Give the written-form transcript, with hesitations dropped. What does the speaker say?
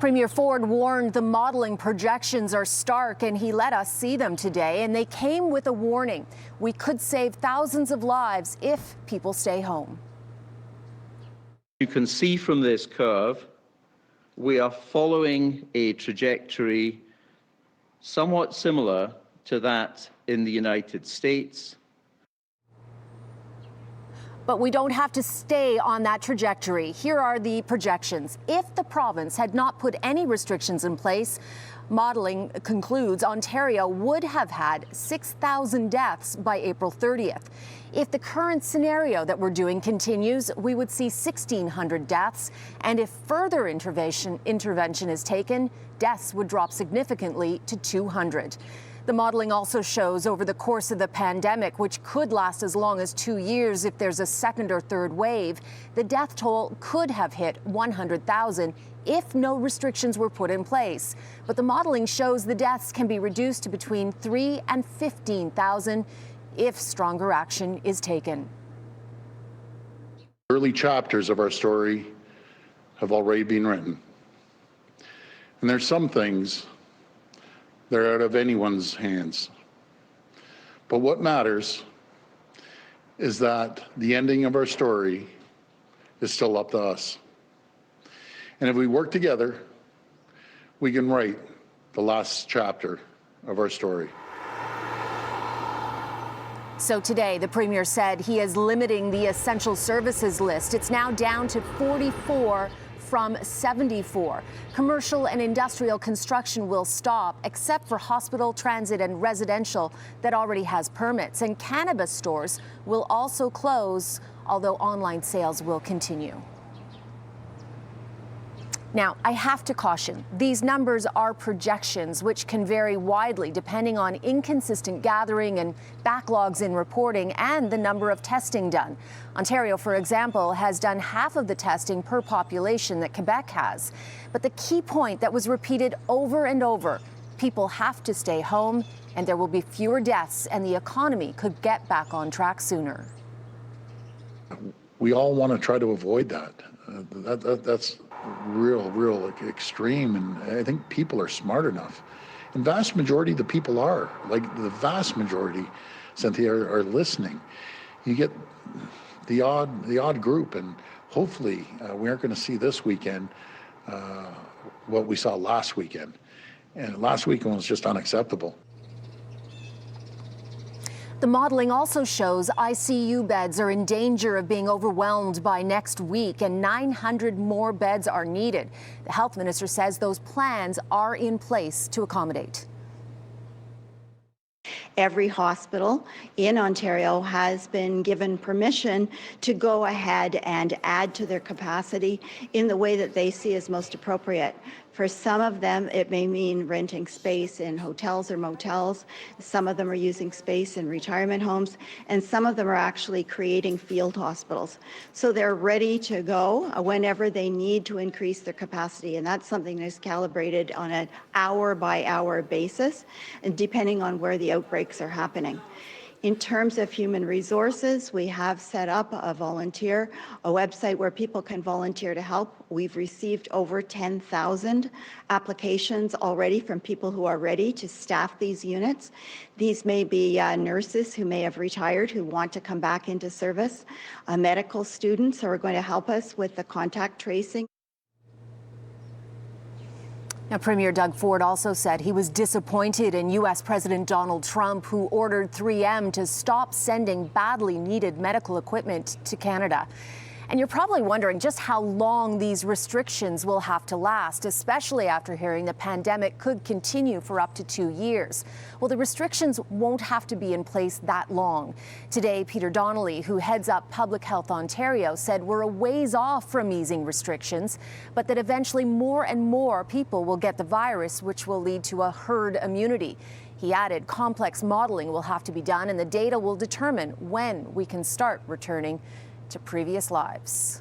Premier Ford warned the modeling projections are stark, and he let us see them today. And they came with a warning. We could save thousands of lives if people stay home. You can see from this curve, we are following a trajectory somewhat similar to that in the United States. But we don't have to stay on that trajectory. Here are the projections. If the province had not put any restrictions in place, modeling concludes Ontario would have had 6,000 deaths by April 30th. If the current scenario that we're doing continues, we would see 1,600 deaths. And if further intervention is taken, deaths would drop significantly to 200. The modeling also shows over the course of the pandemic, which could last as long as 2 years if there's a second or third wave, the death toll could have hit 100,000 if no restrictions were put in place. But the modeling shows the deaths can be reduced to between 3,000 and 15,000 if stronger action is taken. Early chapters of our story have already been written. And there's some things that are out of anyone's hands. But what matters is that the ending of our story is still up to us. And if we work together, we can write the last chapter of our story. So today, the Premier said he is limiting the essential services list. It's now down to 44 from 74. Commercial and industrial construction will stop, except for hospital, transit, and residential that already has permits. And cannabis stores will also close, although online sales will continue. Now, I have to caution, these numbers are projections, which can vary widely depending on inconsistent gathering and backlogs in reporting and the number of testing done. Ontario, for example, has done half of the testing per population that Quebec has. But the key point that was repeated over and over, people have to stay home and there will be fewer deaths and the economy could get back on track sooner. We all want to try to avoid that. That's real extreme, and I think people are smart enough. And vast majority of the people are, like the vast majority, Cynthia, are listening. You get the odd group, and hopefully we aren't going to see this weekend what we saw last weekend. And last weekend was just unacceptable. The modeling also shows ICU beds are in danger of being overwhelmed by next week, and 900 more beds are needed. The health minister says those plans are in place to accommodate. Every hospital in Ontario has been given permission to go ahead and add to their capacity in the way that they see as most appropriate. For some of them, it may mean renting space in hotels or motels. Some of them are using space in retirement homes, and some of them are actually creating field hospitals. So they're ready to go whenever they need to increase their capacity, and that's something that's calibrated on an hour-by-hour basis, and depending on where the outbreaks are happening. In terms of human resources, we have set up a website where people can volunteer to help. We've received over 10,000 applications already from people who are ready to staff these units. These may be nurses who may have retired who want to come back into service, medical students who are going to help us with the contact tracing. Now, Premier Doug Ford also said he was disappointed in U.S. President Donald Trump, who ordered 3M to stop sending badly needed medical equipment to Canada. And you're probably wondering just how long these restrictions will have to last, especially after hearing the pandemic could continue for up to 2 years. Well, the restrictions won't have to be in place that long. Today, Peter Donnelly, who heads up Public Health Ontario, said we're a ways off from easing restrictions, but that eventually more and more people will get the virus, which will lead to a herd immunity. He added complex modeling will have to be done, and the data will determine when we can start returning to previous lives.